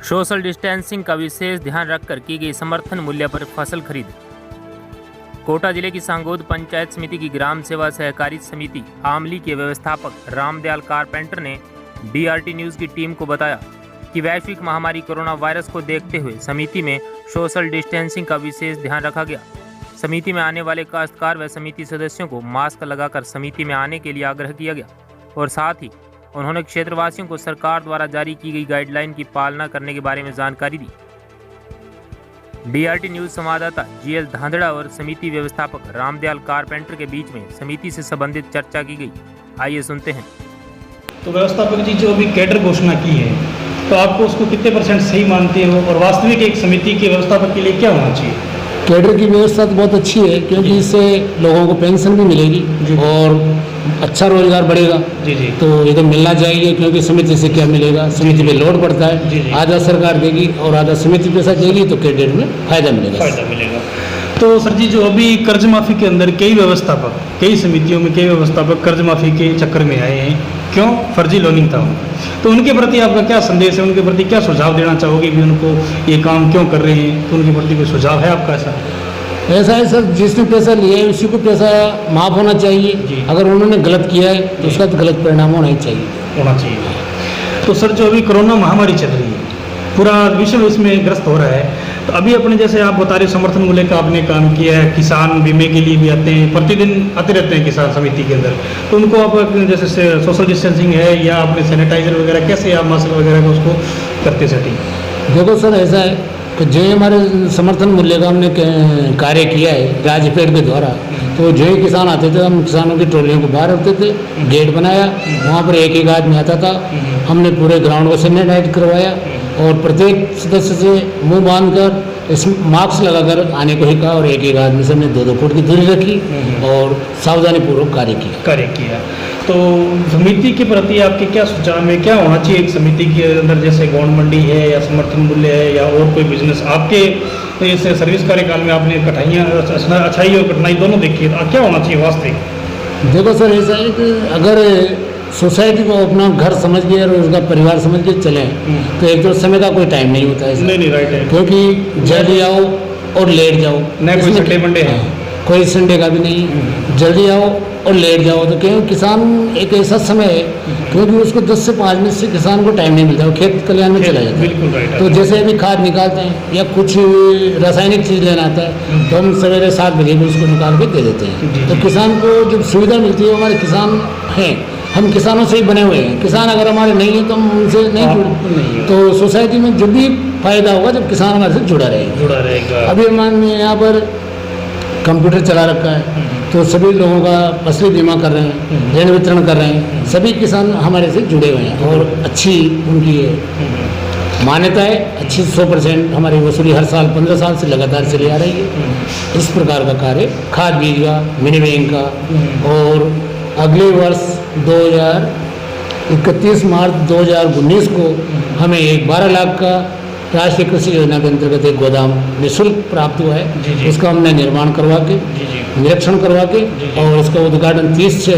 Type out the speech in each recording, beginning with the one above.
Social distancing का विशेष ध्यान रखकर की गई समर्थन मूल्य पर फसल खरीद। कोटा जिले की सांगोद पंचायत समिति की ग्राम सेवा सहकारी समिति आमली के व्यवस्थापक रामदयाल कारपेंटर ने डीआरटी न्यूज़ की टीम को बताया कि वैश्विक महामारी कोरोना वायरस को देखते हुए समिति में सोशल डिस्टेंसिंग का विशेष ध्यान रखा गया। समिति में आने वाले काश्तकार व समिति सदस्यों को मास्क लगाकर समिति में आने के लिए आग्रह किया गया और साथ ही उन्होंने क्षेत्रवासियों को सरकार द्वारा जारी की गई गाइडलाइन की पालना करने के बारे में जानकारी दी। डीआरटी न्यूज़ संवाददाता जीएल धांधड़ा और समिति व्यवस्थापक रामदयाल कारपेंटर के बीच में समिति से संबंधित चर्चा की गई। आइए सुनते हैं। तो व्यवस्थापक जी, जो अभी कैडर घोषणा की है, तो आपको उसको कितने % सही मानते हो और वास्तविक एक समिति के व्यवस्थापक के लिए क्या होना चाहिए? कैडर की व्यवस्था तो बहुत अच्छी है, क्योंकि इससे लोगों को पेंशन भी मिलेगी और अच्छा रोजगार बढ़ेगा। जी जी। तो ये तो मिलना चाहिए, क्योंकि समिति से क्या मिलेगा, समिति पे लोड पड़ता है। जी जी। आधा सरकार देगी और आधा समिति पैसा देगी, तो कैडर में फायदा मिलेगा। तो सर जी, जो अभी कर्ज माफी के अंदर कई व्यवस्थापक, कई समितियों में कई व्यवस्थापक कर्ज माफी के चक्कर में आए हैं, क्यों? फर्जी लोनिंग था। तो उनके प्रति आपका क्या संदेश है, उनके प्रति क्या सुझाव देना चाहोगे कि उनको ये काम क्यों कर रहे हैं? तो उनके प्रति कोई सुझाव है आपका? ऐसा है सर, जिसने पैसा लिया है उसी को पैसा माफ होना चाहिए। अगर उन्होंने गलत किया है तो उसका तो गलत परिणाम होना चाहिए। तो सर, जो अभी कोरोना महामारी चल रही है, पूरा विश्व इसमें ग्रस्त हो रहा है, तो अभी अपने जैसे आप बता रहे समर्थन मूल्य का आपने काम किया है, किसान बीमे के लिए भी आते हैं, प्रतिदिन आते रहते हैं किसान समिति के अंदर, तो उनको आप जैसे सोशल डिस्टेंसिंग है या अपने सैनिटाइजर वगैरह कैसे आप मास्क वगैरह का उसको करते सेटिंग? देखो सर, ऐसा है कि जो हमारे समर्थन मूल्य का हमने कार्य किया है राज्यपेट के द्वारा, तो जो ही किसान आते थे हम किसानों की टोलियों को बाहर रखते थे, गेट बनाया, वहाँ पर एक आदमी आता था, हमने पूरे ग्राउंड को सैनिटाइज करवाया और प्रत्येक सदस्य से मुंह बांधकर इस मास्क लगाकर आने को ही कहा और एक आदमी से हमने 2-2 फुट की दूरी रखी और सावधानी पूर्वक कार्य किया। तो समिति के प्रति आपके क्या सुझाव है, क्या होना चाहिए एक समिति के अंदर? जैसे गोंड मंडी है या समर्थन मूल्य है या और कोई बिजनेस, आपके इस सर्विस कार्यकाल में आपने अच्छाई और कठिनाई दोनों देखी है, तो क्या होना चाहिए वास्तविक? देखो सर, ऐसा है कि अगर सोसाइटी को अपना घर समझ के और उसका परिवार समझ के चले, तो एक तो समय का कोई टाइम नहीं होता है। नहीं, राइट है। क्योंकि जल्दी आओ और लेट जाओ, नहीं कोई संडे मंडे है, कोई संडे का भी नहीं। जल्दी आओ और लेट जाओ, तो क्योंकि किसान एक ऐसा समय है, क्योंकि उसको 10 से 5 मिनट से किसान को टाइम नहीं मिलता, वो खेत कल्याण में चला जाता है। बिल्कुल राइट। तो जैसे अभी खाद निकालते हैं या कुछ रासायनिक चीज़ लेना आता है, तो हम सवेरे 7 बजे भी उसको निकाल के दे देते हैं। तो किसान को जब सुविधा मिलती है, हमारे किसान हैं, हम किसानों से ही बने हुए हैं। किसान अगर हमारे नहीं है तो हम उनसे नहीं जुड़े। तो सोसाइटी में जब भी फायदा होगा जब किसान हमारे से जुड़ा रहेगा। अभी हमारे यहाँ पर कंप्यूटर चला रखा है, तो सभी लोगों का फसली बीमा कर रहे हैं, ऋण वितरण कर रहे हैं, सभी किसान हमारे से जुड़े हुए हैं और अच्छी उनकी मान्यता है, अच्छी 100% हमारी वसूली हर साल 15 साल से लगातार चली आ रही है। इस प्रकार का कार्य खाद बीज का, मिनी बैंक का, और अगले वर्ष 31 मार्च 2019 को हमें एक 12 लाख का राष्ट्रीय कृषि योजना के अंतर्गत एक गोदाम निःशुल्क प्राप्त हुआ है। उसका हमने निर्माण करवा के, निरीक्षण करवा के, और इसका उद्घाटन 30 से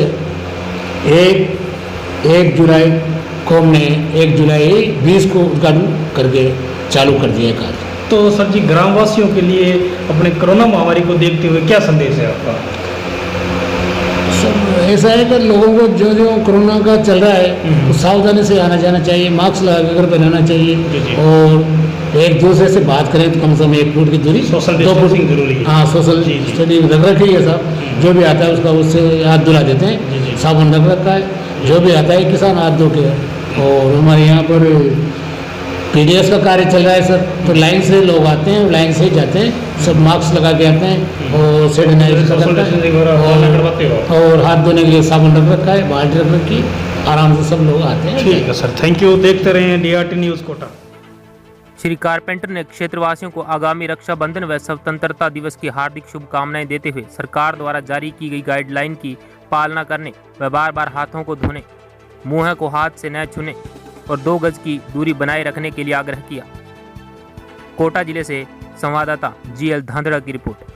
1 जुलाई को हमने 1 जुलाई 20 को उद्घाटन करके चालू कर दिया कार्य। तो सर जी, ग्रामवासियों के लिए अपने कोरोना महामारी को देखते हुए क्या संदेश है आपका? ऐसा है कि लोगों को जो कोरोना का चल रहा है, तो सावधानी से आना जाना चाहिए, मास्क लगाकर पहनना चाहिए और एक दूसरे से बात करें तो कम से कम 1 फुट की दूरी, सोशल डिस्टेंसिंग जरूरी है। हाँ, सोशल डिस्टेंसिंग रख रखी है सब। जो भी आता है उसका उससे हाथ धुला देते हैं, साबुन रख रखा है। जो भी आता है किसान हाथ धो के। और हमारे यहाँ पर PDS का कार्य चल रहा है सर, तो लाइन से लोग आते हैं, लाइन से ही जाते हैं, सब मास्क लगा के आते हैं और सैनिटाइजर और हाथ धोने के लिए साबुन रख रखा है, बाल्टी रख रखी, आराम से सब लोग आते हैं। ठीक है सर, थैंक यू। देखते रहे DRT news Kota. Shri Carpenter ने क्षेत्रवासियों को आगामी रक्षाबंधन व स्वतंत्रता दिवस की हार्दिक शुभकामनाएं देते हुए सरकार द्वारा जारी की गई गाइडलाइन की पालना करने व बार हाथों को धोने, मुंह को हाथ से न छूने और 2 गज की दूरी बनाए रखने के लिए आग्रह किया। कोटा जिले से संवाददाता जीएल धांधड़ा की रिपोर्ट।